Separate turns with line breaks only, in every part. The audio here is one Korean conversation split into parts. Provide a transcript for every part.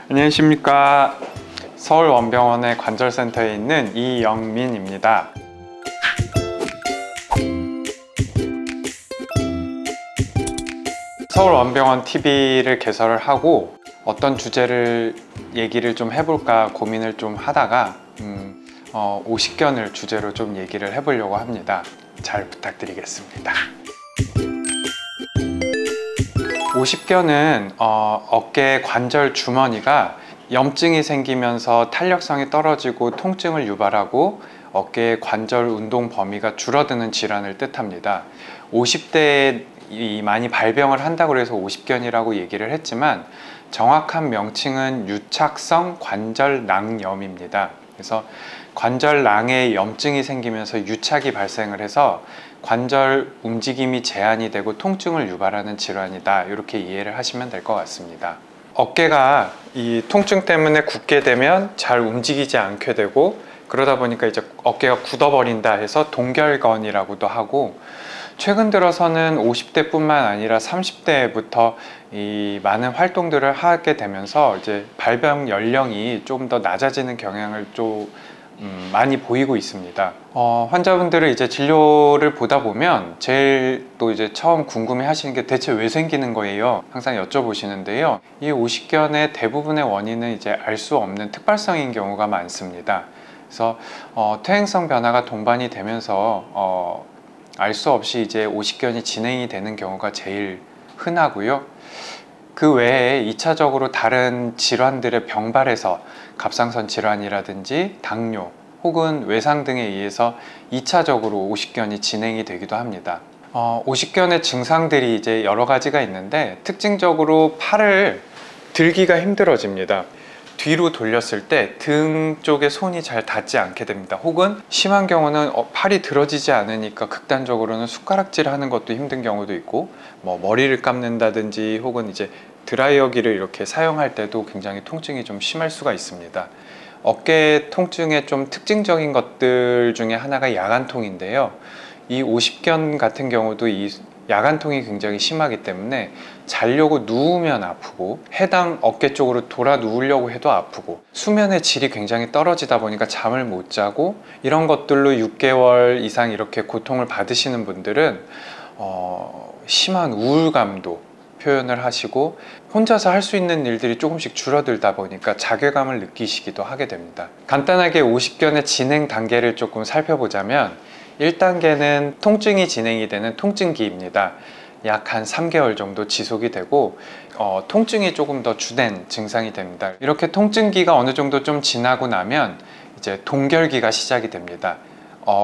안녕하십니까. 서울원병원의 관절센터에 있는 이영민입니다. 서울원병원 TV를 개설을 하고 어떤 주제를 얘기를 좀 해볼까 고민을 좀 하다가 오십견을 주제로 좀 얘기를 해보려고 합니다. 잘 부탁드리겠습니다. 오십견은 어깨 관절 주머니가 염증이 생기면서 탄력성이 떨어지고 통증을 유발하고 어깨의 관절 운동 범위가 줄어드는 질환을 뜻합니다. 50대에 많이 발병을 한다고 해서 오십견이라고 얘기를 했지만 정확한 명칭은 유착성 관절낭염입니다. 그래서 관절낭에 염증이 생기면서 유착이 발생을 해서 관절 움직임이 제한이 되고 통증을 유발하는 질환이다, 이렇게 이해를 하시면 될 것 같습니다. 어깨가 이 통증 때문에 굳게 되면 잘 움직이지 않게 되고, 그러다 보니까 이제 어깨가 굳어버린다 해서 동결건이라고도 하고, 최근 들어서는 50대 뿐만 아니라 30대부터 이 많은 활동들을 하게 되면서 이제 발병 연령이 좀 더 낮아지는 경향을 좀 많이 보이고 있습니다. 환자분들을 이제 진료를 보다 보면 제일 또 이제 처음 궁금해 하시는 게 대체 왜 생기는 거예요? 항상 여쭤보시는데요. 이 오십견의 대부분의 원인은 이제 알 수 없는 특발성인 경우가 많습니다. 그래서 퇴행성 변화가 동반이 되면서 알 수 없이 이제 오십견이 진행이 되는 경우가 제일 흔하고요. 그 외에 2차적으로 다른 질환들의 병발에서 갑상선 질환이라든지 당뇨 혹은 외상 등에 의해서 2차적으로 오십견이 진행이 되기도 합니다. 오십견의 증상들이 이제 여러 가지가 있는데, 특징적으로 팔을 들기가 힘들어집니다. 뒤로 돌렸을 때 등 쪽에 손이 잘 닿지 않게 됩니다. 혹은 심한 경우는 팔이 들어지지 않으니까 극단적으로는 숟가락질 하는 것도 힘든 경우도 있고, 머리를 감는다든지 혹은 이제 드라이어기를 이렇게 사용할 때도 굉장히 통증이 좀 심할 수가 있습니다. 어깨 통증의 좀 특징적인 것들 중에 하나가 야간통인데요. 이 오십견 같은 경우도 이 야간통이 굉장히 심하기 때문에 자려고 누우면 아프고, 해당 어깨 쪽으로 돌아 누우려고 해도 아프고, 수면의 질이 굉장히 떨어지다 보니까 잠을 못 자고, 이런 것들로 6개월 이상 이렇게 고통을 받으시는 분들은 심한 우울감도 표현을 하시고, 혼자서 할 수 있는 일들이 조금씩 줄어들다 보니까 자괴감을 느끼시기도 하게 됩니다. 간단하게 오십견의 진행 단계를 조금 살펴보자면, 1단계는 통증이 진행이 되는 통증기입니다. 약 한 3개월 정도 지속이 되고, 통증이 조금 더 주된 증상이 됩니다. 이렇게 통증기가 어느 정도 좀 지나고 나면 이제 동결기가 시작이 됩니다.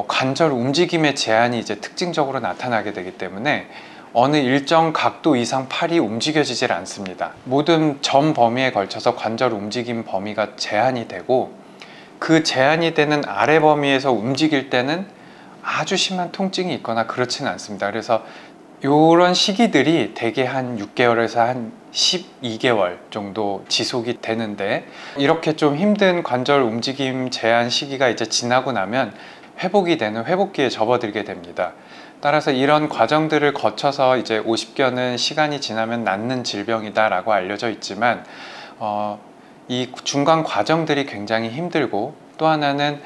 관절 움직임의 제한이 이제 특징적으로 나타나게 되기 때문에 어느 일정 각도 이상 팔이 움직여지질 않습니다. 모든 전 범위에 걸쳐서 관절 움직임 범위가 제한이 되고, 그 제한이 되는 아래 범위에서 움직일 때는 아주 심한 통증이 있거나 그렇지는 않습니다. 그래서 이런 시기들이 대개 한 6개월에서 한 12개월 정도 지속이 되는데, 이렇게 좀 힘든 관절 움직임 제한 시기가 이제 지나고 나면 회복이 되는 회복기에 접어들게 됩니다. 따라서 이런 과정들을 거쳐서 이제 오십견은 시간이 지나면 낫는 질병이다 라고 알려져 있지만, 이 중간 과정들이 굉장히 힘들고, 또 하나는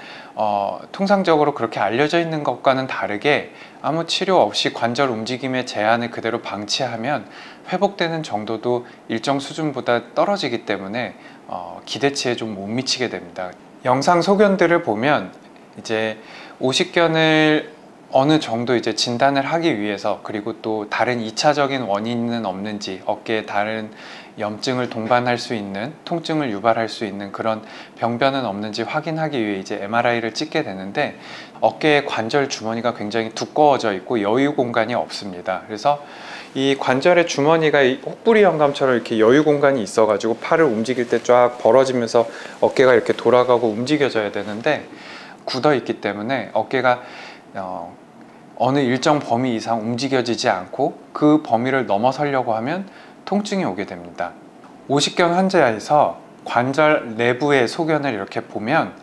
통상적으로 그렇게 알려져 있는 것과는 다르게 아무 치료 없이 관절 움직임의 제한을 그대로 방치하면 회복되는 정도도 일정 수준보다 떨어지기 때문에 기대치에 좀 못 미치게 됩니다. 영상 소견들을 보면 이제 오십견을 어느 정도 이제 진단을 하기 위해서, 그리고 또 다른 2차적인 원인은 없는지, 어깨에 다른 염증을 동반할 수 있는, 통증을 유발할 수 있는 그런 병변은 없는지 확인하기 위해 이제 MRI를 찍게 되는데, 어깨의 관절 주머니가 굉장히 두꺼워져 있고 여유 공간이 없습니다. 그래서 이 관절의 주머니가 혹부리 영감처럼 이렇게 여유 공간이 있어 가지고 팔을 움직일 때 쫙 벌어지면서 어깨가 이렇게 돌아가고 움직여져야 되는데, 굳어 있기 때문에 어깨가 어느 일정 범위 이상 움직여지지 않고 그 범위를 넘어서려고 하면 통증이 오게 됩니다. 오십견 환자에서 관절 내부의 소견을 이렇게 보면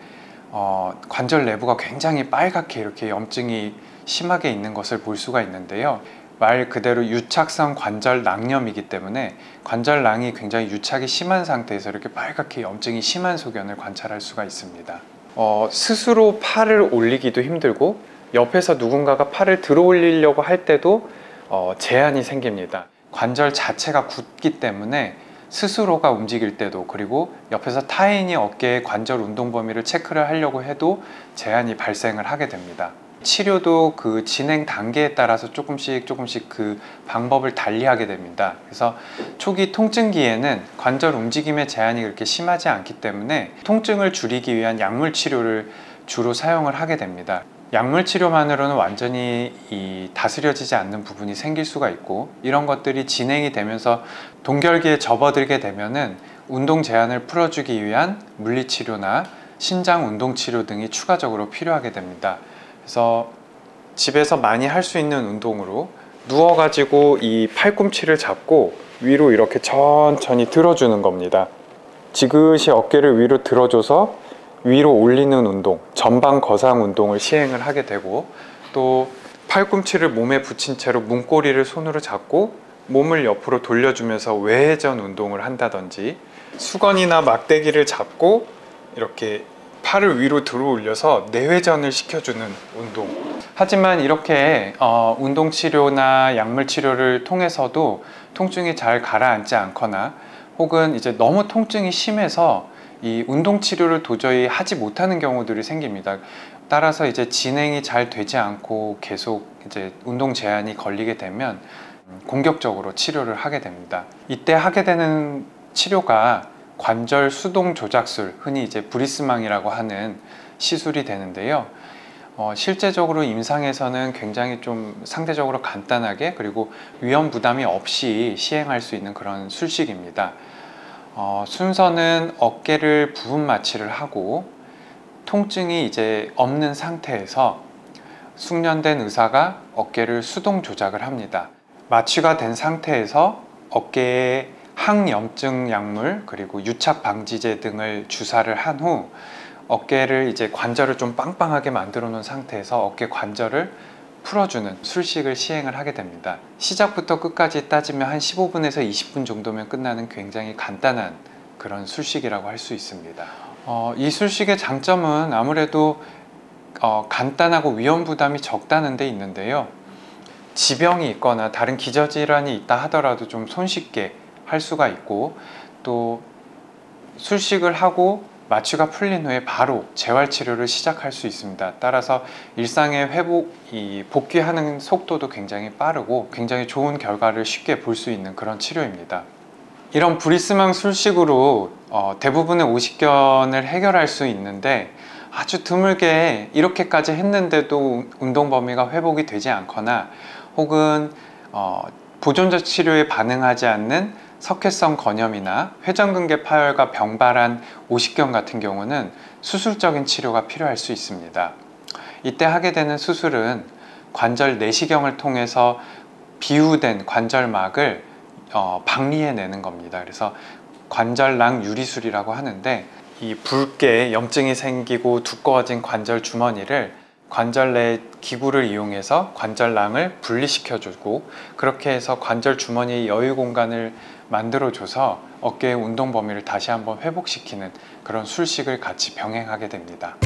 관절 내부가 굉장히 빨갛게 이렇게 염증이 심하게 있는 것을 볼 수가 있는데요. 말 그대로 유착성 관절 낭염이기 때문에 관절낭이 굉장히 유착이 심한 상태에서 이렇게 빨갛게 염증이 심한 소견을 관찰할 수가 있습니다. 스스로 팔을 올리기도 힘들고 옆에서 누군가가 팔을 들어 올리려고 할 때도 제한이 생깁니다. 관절 자체가 굳기 때문에 스스로가 움직일 때도, 그리고 옆에서 타인이 어깨의 관절 운동 범위를 체크를 하려고 해도 제한이 발생을 하게 됩니다. 치료도 그 진행 단계에 따라서 조금씩 그 방법을 달리하게 됩니다. 그래서 초기 통증기에는 관절 움직임의 제한이 그렇게 심하지 않기 때문에 통증을 줄이기 위한 약물 치료를 주로 사용을 하게 됩니다. 약물 치료만으로는 완전히 다스려지지 않는 부분이 생길 수가 있고, 이런 것들이 진행이 되면서 동결기에 접어들게 되면은 운동 제한을 풀어주기 위한 물리치료나 신장 운동 치료 등이 추가적으로 필요하게 됩니다. 그래서 집에서 많이 할 수 있는 운동으로 누워 가지고 이 팔꿈치를 잡고 위로 이렇게 천천히 들어주는 겁니다. 지그시 어깨를 위로 들어줘서 위로 올리는 운동, 전방 거상 운동을 시행을 하게 되고, 또 팔꿈치를 몸에 붙인 채로 문고리를 손으로 잡고 몸을 옆으로 돌려주면서 외회전 운동을 한다든지, 수건이나 막대기를 잡고 이렇게 팔을 위로 들어 올려서 내회전을 시켜주는 운동. 하지만 이렇게 운동 치료나 약물 치료를 통해서도 통증이 잘 가라앉지 않거나, 혹은 이제 너무 통증이 심해서 이 운동 치료를 도저히 하지 못하는 경우들이 생깁니다. 따라서 이제 진행이 잘 되지 않고 계속 이제 운동 제한이 걸리게 되면 공격적으로 치료를 하게 됩니다. 이때 하게 되는 치료가 관절 수동 조작술, 흔히 이제 브리스망이라고 하는 시술이 되는데요. 실제적으로 임상에서는 굉장히 좀 상대적으로 간단하게, 그리고 위험 부담이 없이 시행할 수 있는 그런 술식입니다. 순서는 어깨를 부분 마취를 하고 통증이 이제 없는 상태에서 숙련된 의사가 어깨를 수동 조작을 합니다. 마취가 된 상태에서 어깨에 항염증 약물, 그리고 유착 방지제 등을 주사를 한 후 어깨를 이제 관절을 좀 빵빵하게 만들어 놓은 상태에서 어깨 관절을 풀어주는 술식을 시행을 하게 됩니다. 시작부터 끝까지 따지면 한 15분에서 20분 정도면 끝나는 굉장히 간단한 그런 술식이라고 할 수 있습니다. 이 술식의 장점은 아무래도 간단하고 위험 부담이 적다는 데 있는데요. 지병이 있거나 다른 기저질환이 있다 하더라도 좀 손쉽게 할 수가 있고, 또 술식을 하고 마취가 풀린 후에 바로 재활치료를 시작할 수 있습니다. 따라서 일상의 복귀하는 속도도 굉장히 빠르고 굉장히 좋은 결과를 쉽게 볼 수 있는 그런 치료입니다. 이런 브리스망 술식으로 대부분의 오십견을 해결할 수 있는데, 아주 드물게 이렇게까지 했는데도 운동 범위가 회복이 되지 않거나, 혹은 보존적 치료에 반응하지 않는 석회성 건염이나 회전근개 파열과 병발한 오십견 같은 경우는 수술적인 치료가 필요할 수 있습니다. 이때 하게 되는 수술은 관절 내시경을 통해서 비우된 관절막을 박리해내는 겁니다. 그래서 관절낭 유리술이라고 하는데, 이 붉게 염증이 생기고 두꺼워진 관절 주머니를 관절 내 기구를 이용해서 관절낭을 분리시켜주고, 그렇게 해서 관절 주머니의 여유 공간을 만들어줘서 어깨의 운동 범위를 다시 한번 회복시키는 그런 술식을 같이 병행하게 됩니다.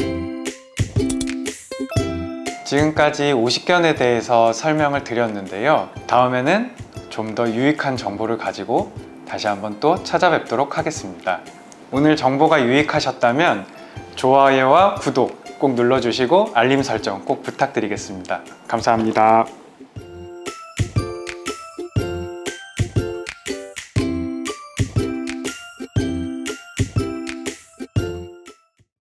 지금까지 오십견에 대해서 설명을 드렸는데요. 다음에는 좀 더 유익한 정보를 가지고 다시 한번 또 찾아뵙도록 하겠습니다. 오늘 정보가 유익하셨다면 좋아요와 구독 꼭 눌러주시고 알림 설정 꼭 부탁드리겠습니다. 감사합니다.